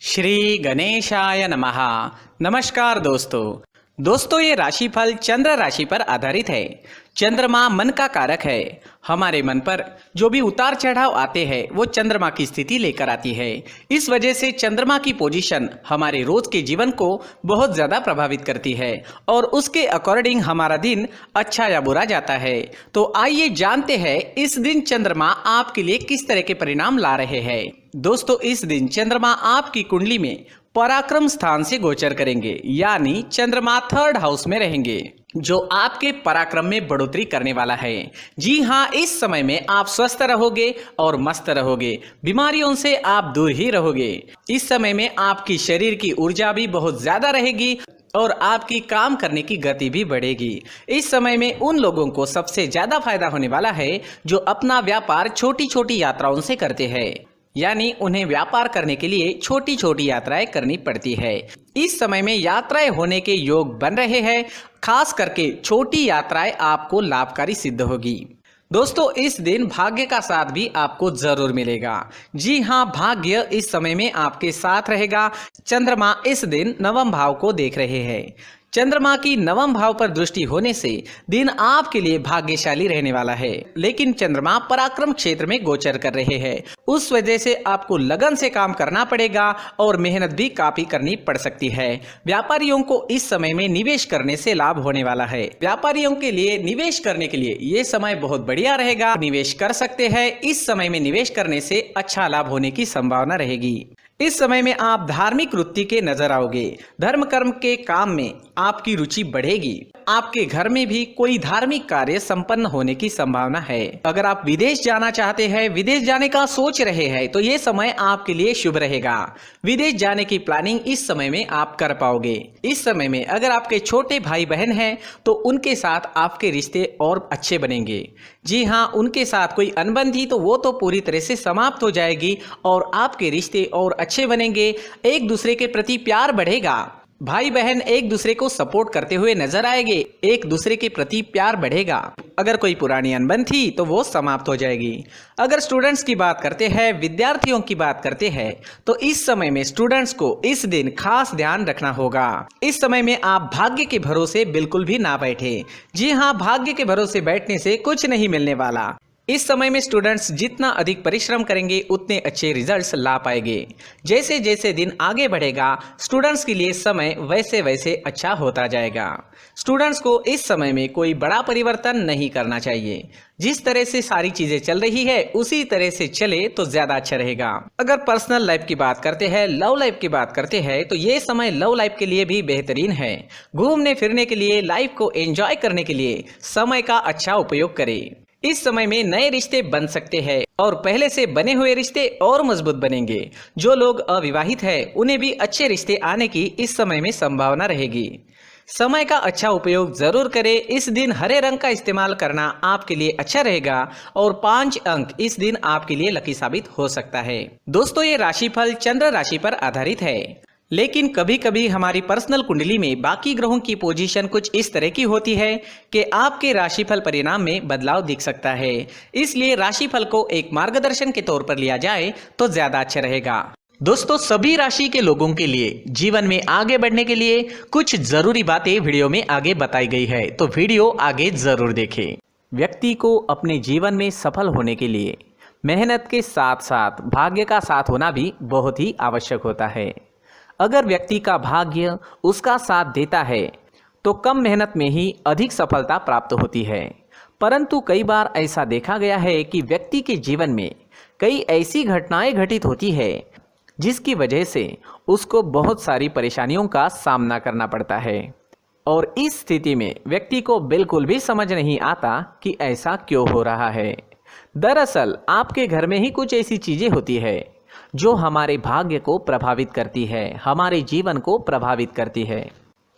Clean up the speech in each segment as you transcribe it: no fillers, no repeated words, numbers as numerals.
श्री गणेशाय नमः। नमस्कार दोस्तों ये राशिफल चंद्र राशि पर आधारित है। चंद्रमा मन का कारक है। हमारे मन पर जो भी उतार चढ़ाव आते हैं वो चंद्रमा की स्थिति लेकर आती है। इस वजह से चंद्रमा की पोजीशन हमारे रोज के जीवन को बहुत ज़्यादा प्रभावित करती है और उसके अकॉर्डिंग हमारा दिन अच्छा या बुरा जाता है। तो आइए जानते हैं इस दिन चंद्रमा आपके लिए किस तरह के परिणाम ला रहे हैं। दोस्तों इस दिन चंद्रमा आपकी कुंडली में पराक्रम स्थान से गोचर करेंगे, यानी चंद्रमा 3rd हाउस में रहेंगे, जो आपके पराक्रम में बढ़ोतरी करने वाला है। जी हाँ, इस समय में आप स्वस्थ रहोगे और मस्त रहोगे, बीमारियों से आप दूर ही रहोगे। इस समय में आपकी शरीर की ऊर्जा भी बहुत ज्यादा रहेगी और आपकी काम करने की गति भी बढ़ेगी। इस समय में उन लोगों को सबसे ज्यादा फायदा होने वाला है जो अपना व्यापार छोटी छोटी यात्राओं से करते हैं, यानी उन्हें व्यापार करने के लिए छोटी छोटी यात्राएं करनी पड़ती है। इस समय में यात्राएं होने के योग बन रहे हैं। खास करके छोटी यात्राएं आपको लाभकारी सिद्ध होगी। दोस्तों इस दिन भाग्य का साथ भी आपको जरूर मिलेगा। जी हाँ, भाग्य इस समय में आपके साथ रहेगा। चंद्रमा इस दिन 9वें भाव को देख रहे हैं। चंद्रमा की 9वें भाव पर दृष्टि होने से दिन आपके लिए भाग्यशाली रहने वाला है, लेकिन चंद्रमा पराक्रम क्षेत्र में गोचर कर रहे हैं। उस वजह से आपको लगन से काम करना पड़ेगा और मेहनत भी काफी करनी पड़ सकती है। व्यापारियों को इस समय में निवेश करने से लाभ होने वाला है। व्यापारियों के लिए निवेश करने के लिए ये समय बहुत बढ़िया रहेगा, निवेश कर सकते हैं। इस समय में निवेश करने से अच्छा लाभ होने की संभावना रहेगी। इस समय में आप धार्मिक वृत्ति के नजर आओगे। धर्म कर्म के काम में आपकी रुचि बढ़ेगी। आपके घर में भी कोई धार्मिक कार्य संपन्न होने की संभावना है। अगर आप विदेश जाना चाहते हैं, विदेश जाने का सोच रहे हैं, तो ये समय आपके लिए शुभ रहेगा। विदेश जाने की प्लानिंग इस समय में आप कर पाओगे। इस समय में अगर आपके छोटे भाई बहन हैं तो उनके साथ आपके रिश्ते और अच्छे बनेंगे। जी हाँ, उनके साथ कोई अनबन थी तो वो तो पूरी तरह से समाप्त हो जाएगी और आपके रिश्ते और अच्छे बनेंगे। एक दूसरे के प्रति प्यार बढ़ेगा। भाई बहन एक दूसरे को सपोर्ट करते हुए नजर आएंगे। एक दूसरे के प्रति प्यार बढ़ेगा। अगर कोई पुरानी अनबन थी तो वो समाप्त हो जाएगी। अगर स्टूडेंट्स की बात करते हैं, विद्यार्थियों की बात करते हैं, तो इस समय में स्टूडेंट्स को इस दिन खास ध्यान रखना होगा। इस समय में आप भाग्य के भरोसे बिल्कुल भी ना बैठे। जी हाँ, भाग्य के भरोसे बैठने से कुछ नहीं मिलने वाला। इस समय में स्टूडेंट्स जितना अधिक परिश्रम करेंगे उतने अच्छे रिजल्ट्स ला पाएंगे। जैसे जैसे दिन आगे बढ़ेगा स्टूडेंट्स के लिए समय वैसे वैसे अच्छा होता जाएगा। स्टूडेंट्स को इस समय में कोई बड़ा परिवर्तन नहीं करना चाहिए। जिस तरह से सारी चीजें चल रही है उसी तरह से चले तो ज्यादा अच्छा रहेगा। अगर पर्सनल लाइफ की बात करते हैं, लव लाइफ की बात करते हैं, तो ये समय लव लाइफ के लिए भी बेहतरीन है। घूमने फिरने के लिए, लाइफ को एंजॉय करने के लिए समय का अच्छा उपयोग करें। इस समय में नए रिश्ते बन सकते हैं और पहले से बने हुए रिश्ते और मजबूत बनेंगे। जो लोग अविवाहित हैं उन्हें भी अच्छे रिश्ते आने की इस समय में संभावना रहेगी। समय का अच्छा उपयोग जरूर करें। इस दिन हरे रंग का इस्तेमाल करना आपके लिए अच्छा रहेगा और 5 अंक इस दिन आपके लिए लकी साबित हो सकता है। दोस्तों ये राशिफल चंद्र राशि पर आधारित है, लेकिन कभी कभी हमारी पर्सनल कुंडली में बाकी ग्रहों की पोजीशन कुछ इस तरह की होती है कि आपके राशिफल परिणाम में बदलाव दिख सकता है। इसलिए राशिफल को एक मार्गदर्शन के तौर पर लिया जाए तो ज्यादा अच्छा रहेगा। दोस्तों सभी राशि के लोगों के लिए जीवन में आगे बढ़ने के लिए कुछ जरूरी बातें वीडियो में आगे बताई गई है, तो वीडियो आगे जरूर देखें। व्यक्ति को अपने जीवन में सफल होने के लिए मेहनत के साथ साथ भाग्य का साथ होना भी बहुत ही आवश्यक होता है। अगर व्यक्ति का भाग्य उसका साथ देता है तो कम मेहनत में ही अधिक सफलता प्राप्त होती है, परंतु कई बार ऐसा देखा गया है कि व्यक्ति के जीवन में कई ऐसी घटनाएं घटित होती है जिसकी वजह से उसको बहुत सारी परेशानियों का सामना करना पड़ता है और इस स्थिति में व्यक्ति को बिल्कुल भी समझ नहीं आता कि ऐसा क्यों हो रहा है। दरअसल आपके घर में ही कुछ ऐसी चीजें होती है जो हमारे भाग्य को प्रभावित करती है, हमारे जीवन को प्रभावित करती है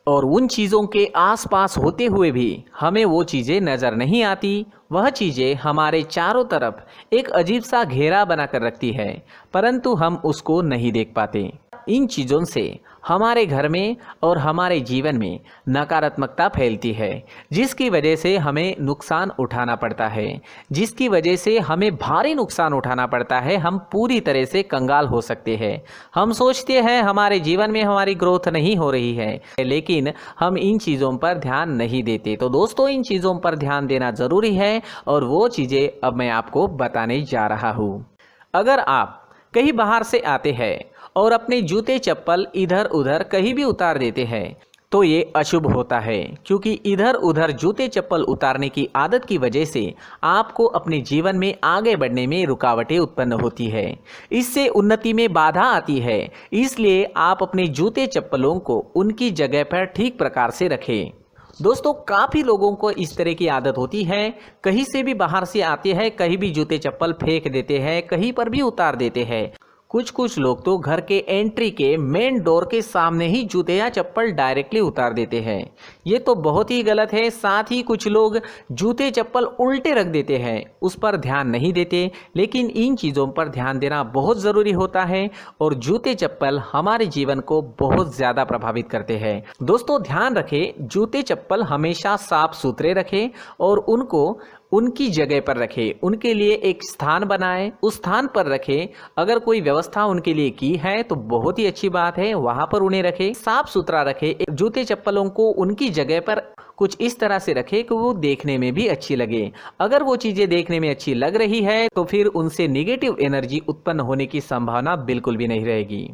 और उन चीज़ों के आसपास होते हुए भी हमें वो चीज़ें नज़र नहीं आती। वह चीज़ें हमारे चारों तरफ एक अजीब सा घेरा बनाकर रखती है, परंतु हम उसको नहीं देख पाते। इन चीज़ों से हमारे घर में और हमारे जीवन में नकारात्मकता फैलती है, जिसकी वजह से हमें नुकसान उठाना पड़ता है, जिसकी वजह से हमें भारी नुकसान उठाना पड़ता है। हम पूरी तरह से कंगाल हो सकते हैं। हम सोचते हैं हमारे जीवन में हमारी ग्रोथ नहीं हो रही है, लेकिन हम इन चीज़ों पर ध्यान नहीं देते। तो दोस्तों, इन चीज़ों पर ध्यान देना ज़रूरी है और वो चीज़ें अब मैं आपको बताने जा रहा हूँ। अगर आप कहीं बाहर से आते हैं और अपने जूते चप्पल इधर उधर कहीं भी उतार देते हैं तो ये अशुभ होता है, क्योंकि इधर उधर जूते चप्पल उतारने की आदत की वजह से आपको अपने जीवन में आगे बढ़ने में रुकावटें उत्पन्न होती है। इससे उन्नति में बाधा आती है। इसलिए आप अपने जूते चप्पलों को उनकी जगह पर ठीक प्रकार से रखें। दोस्तों, काफ़ी लोगों को इस तरह की आदत होती है, कहीं से भी बाहर से आते हैं, कहीं भी जूते चप्पल फेंक देते हैं, कहीं पर भी उतार देते हैं। कुछ लोग तो घर के एंट्री के मेन डोर के सामने ही जूते या चप्पल डायरेक्टली उतार देते हैं। ये तो बहुत ही गलत है। साथ ही कुछ लोग जूते चप्पल उल्टे रख देते हैं, उस पर ध्यान नहीं देते। लेकिन इन चीज़ों पर ध्यान देना बहुत ज़रूरी होता है और जूते चप्पल हमारे जीवन को बहुत ज़्यादा प्रभावित करते हैं। दोस्तों, ध्यान रखें, जूते चप्पल हमेशा साफ सुथरे रखें और उनको उनकी जगह पर रखें। उनके लिए एक स्थान बनाएं, उस स्थान पर रखें। अगर कोई व्यवस्था उनके लिए की है तो बहुत ही अच्छी बात है, वहां पर उन्हें रखें, साफ सुथरा रखें। जूते चप्पलों को उनकी जगह पर कुछ इस तरह से रखें कि वो देखने में भी अच्छी लगे। अगर वो चीज़ें देखने में अच्छी लग रही है तो फिर उनसे नेगेटिव एनर्जी उत्पन्न होने की संभावना बिल्कुल भी नहीं रहेगी।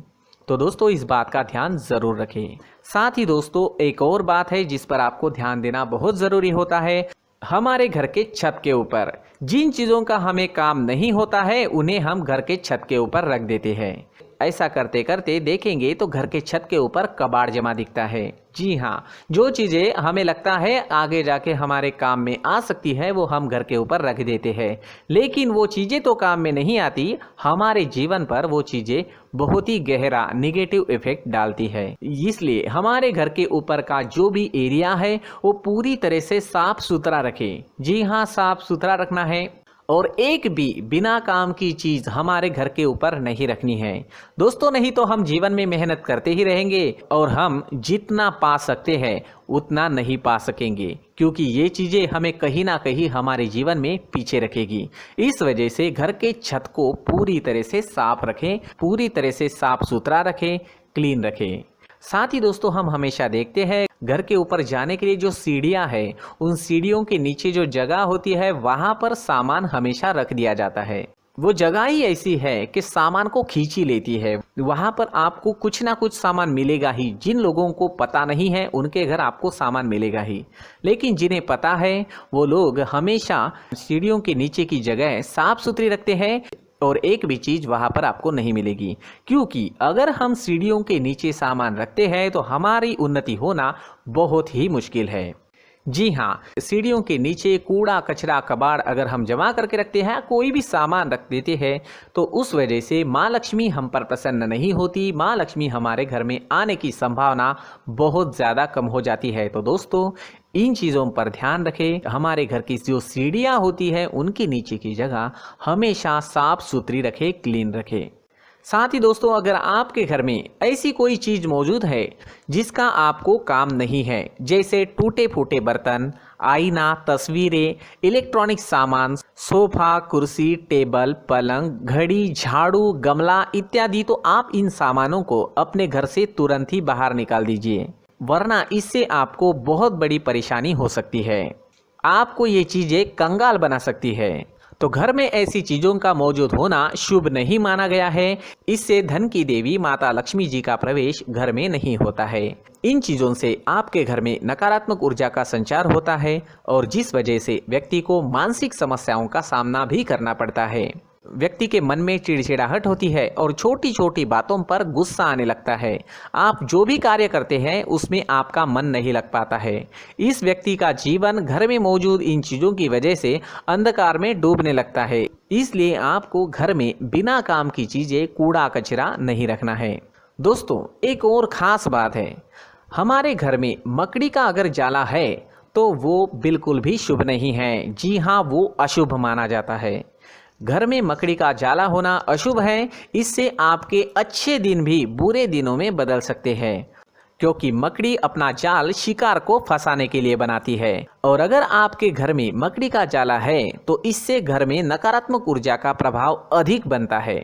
तो दोस्तों, इस बात का ध्यान ज़रूर रखें। साथ ही दोस्तों, एक और बात है जिस पर आपको ध्यान देना बहुत ज़रूरी होता है। हमारे घर के छत के ऊपर जिन चीज़ों का हमें काम नहीं होता है उन्हें हम घर के छत के ऊपर रख देते हैं। ऐसा करते करते देखेंगे तो घर के छत के ऊपर कबाड़ जमा दिखता है। जी हाँ, जो चीज़ें हमें लगता है आगे जाके हमारे काम में आ सकती है वो हम घर के ऊपर रख देते हैं, लेकिन वो चीज़ें तो काम में नहीं आती, हमारे जीवन पर वो चीज़ें बहुत ही गहरा निगेटिव इफेक्ट डालती है। इसलिए हमारे घर के ऊपर का जो भी एरिया है वो पूरी तरह से साफ सुथरा रखें। जी हाँ, साफ सुथरा रखना है और एक भी बिना काम की चीज़ हमारे घर के ऊपर नहीं रखनी है। दोस्तों, नहीं तो हम जीवन में मेहनत करते ही रहेंगे और हम जितना पा सकते हैं उतना नहीं पा सकेंगे, क्योंकि ये चीज़ें हमें कहीं ना कहीं हमारे जीवन में पीछे रखेगी। इस वजह से घर के छत को पूरी तरह से साफ रखें, पूरी तरह से साफ सुथरा रखें, क्लीन रखें। साथ ही दोस्तों, हम हमेशा देखते हैं घर के ऊपर जाने के लिए जो सीढ़ियां हैं, उन सीढ़ियों के नीचे जो जगह होती है वहां पर सामान हमेशा रख दिया जाता है। वो जगह ही ऐसी है कि सामान को खींची लेती है। वहां पर आपको कुछ ना कुछ सामान मिलेगा ही। जिन लोगों को पता नहीं है उनके घर आपको सामान मिलेगा ही, लेकिन जिन्हें पता है वो लोग हमेशा सीढ़ियों के नीचे की जगह साफ सुथरी रखते हैं और एक भी चीज़ वहाँ पर आपको नहीं मिलेगी, क्योंकि अगर हम सीढ़ियों के नीचे सामान रखते हैं तो हमारी उन्नति होना बहुत ही मुश्किल है। जी हाँ, सीढ़ियों के नीचे कूड़ा कचरा कबाड़ अगर हम जमा करके रखते हैं, कोई भी सामान रख देते हैं, तो उस वजह से माँ लक्ष्मी हम पर प्रसन्न नहीं होती। माँ लक्ष्मी हमारे घर में आने की संभावना बहुत ज़्यादा कम हो जाती है। तो दोस्तों, इन चीज़ों पर ध्यान रखें। हमारे घर की जो सीढ़ियाँ होती है उनके नीचे की जगह हमेशा साफ सुथरी रखें, क्लीन रखें। साथ ही दोस्तों, अगर आपके घर में ऐसी कोई चीज़ मौजूद है जिसका आपको काम नहीं है, जैसे टूटे फूटे बर्तन, आईना, तस्वीरें, इलेक्ट्रॉनिक सामान, सोफा, कुर्सी, टेबल, पलंग, घड़ी, झाड़ू, गमला इत्यादि, तो आप इन सामानों को अपने घर से तुरंत ही बाहर निकाल दीजिए, वरना इससे आपको बहुत बड़ी परेशानी हो सकती है। आपको ये चीज़ें कंगाल बना सकती है। तो घर में ऐसी चीज़ों का मौजूद होना शुभ नहीं माना गया है। इससे धन की देवी माता लक्ष्मी जी का प्रवेश घर में नहीं होता है। इन चीज़ों से आपके घर में नकारात्मक ऊर्जा का संचार होता है और जिस वजह से व्यक्ति को मानसिक समस्याओं का सामना भी करना पड़ता है। व्यक्ति के मन में चिड़चिड़ाहट होती है और छोटी छोटी बातों पर गुस्सा आने लगता है। आप जो भी कार्य करते हैं उसमें आपका मन नहीं लग पाता है। इस व्यक्ति का जीवन घर में मौजूद इन चीज़ों की वजह से अंधकार में डूबने लगता है। इसलिए आपको घर में बिना काम की चीज़ें, कूड़ा कचरा नहीं रखना है। दोस्तों, एक और ख़ास बात है, हमारे घर में मकड़ी का अगर जाला है तो वो बिल्कुल भी शुभ नहीं है। जी हाँ, वो अशुभ माना जाता है। घर में मकड़ी का जाला होना अशुभ है। इससे आपके अच्छे दिन भी बुरे दिनों में बदल सकते हैं, क्योंकि मकड़ी अपना जाल शिकार को फंसाने के लिए बनाती है। और अगर आपके घर में मकड़ी का जाला है तो इससे घर में नकारात्मक ऊर्जा का प्रभाव अधिक बनता है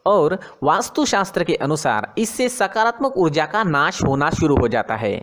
और वास्तुशास्त्र के अनुसार इससे सकारात्मक ऊर्जा का नाश होना शुरू हो जाता है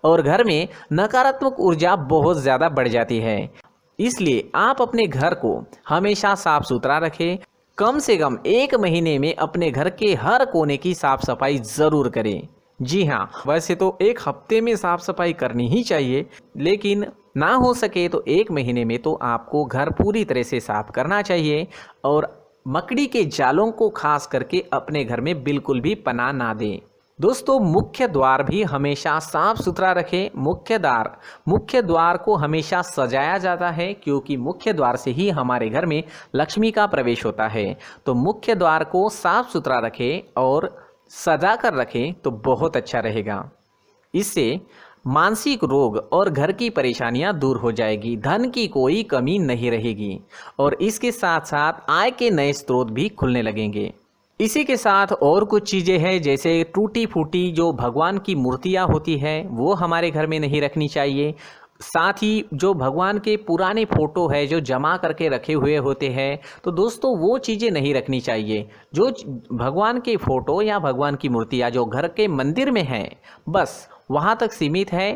और घर में नकारात्मक ऊर्जा बहुत ज़्यादा बढ़ जाती है। इसलिए आप अपने घर को हमेशा साफ सुथरा रखें। कम से कम 1 महीने में अपने घर के हर कोने की साफ सफाई ज़रूर करें। जी हाँ, वैसे तो 1 हफ्ते में साफ सफाई करनी ही चाहिए, लेकिन ना हो सके तो 1 महीने में तो आपको घर पूरी तरह से साफ करना चाहिए और मकड़ी के जालों को खास करके अपने घर में बिल्कुल भी पनाह ना दें। दोस्तों, मुख्य द्वार भी हमेशा साफ सुथरा रखें। मुख्य द्वार को हमेशा सजाया जाता है, क्योंकि मुख्य द्वार से ही हमारे घर में लक्ष्मी का प्रवेश होता है। तो मुख्य द्वार को साफ सुथरा रखें और सजा कर रखें तो बहुत अच्छा रहेगा। इससे मानसिक रोग और घर की परेशानियां दूर हो जाएगी, धन की कोई कमी नहीं रहेगी और इसके साथ साथ आय के नए स्रोत भी खुलने लगेंगे। इसी के साथ और कुछ चीज़ें हैं, जैसे टूटी फूटी जो भगवान की मूर्तियां होती है वो हमारे घर में नहीं रखनी चाहिए। साथ ही जो भगवान के पुराने फ़ोटो है जो जमा करके रखे हुए होते हैं, तो दोस्तों वो चीज़ें नहीं रखनी चाहिए। जो भगवान के फ़ोटो या भगवान की मूर्तियाँ जो घर के मंदिर में हैं, बस वहाँ तक सीमित है।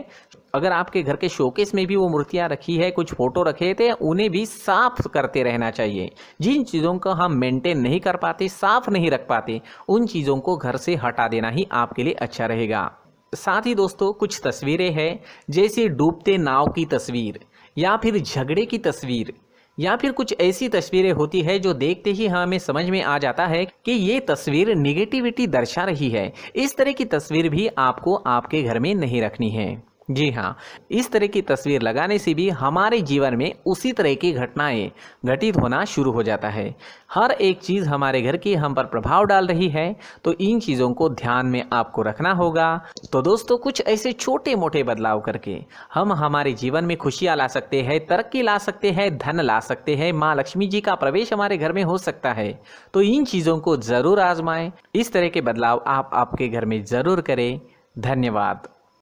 अगर आपके घर के शोकेस में भी वो मूर्तियाँ रखी है, कुछ फ़ोटो रखे थे, उन्हें भी साफ़ करते रहना चाहिए। जिन चीज़ों को हम मेंटेन नहीं कर पाते, साफ़ नहीं रख पाते, उन चीज़ों को घर से हटा देना ही आपके लिए अच्छा रहेगा। साथ ही दोस्तों, कुछ तस्वीरें हैं, जैसे डूबते नाव की तस्वीर या फिर झगड़े की तस्वीर या फिर कुछ ऐसी तस्वीरें होती है जो देखते ही हमें समझ में आ जाता है कि ये तस्वीर निगेटिविटी दर्शा रही है। इस तरह की तस्वीर भी आपको आपके घर में नहीं रखनी है। जी हाँ, इस तरह की तस्वीर लगाने से भी हमारे जीवन में उसी तरह की घटनाएं घटित होना शुरू हो जाता है। हर एक चीज़ हमारे घर की हम पर प्रभाव डाल रही है, तो इन चीज़ों को ध्यान में आपको रखना होगा। तो दोस्तों, कुछ ऐसे छोटे मोटे बदलाव करके हम हमारे जीवन में खुशियाँ ला सकते हैं, तरक्की ला सकते हैं, धन ला सकते हैं, माँ लक्ष्मी जी का प्रवेश हमारे घर में हो सकता है। तो इन चीज़ों को ज़रूर आजमाएं। इस तरह के बदलाव आप आपके घर में ज़रूर करें। धन्यवाद।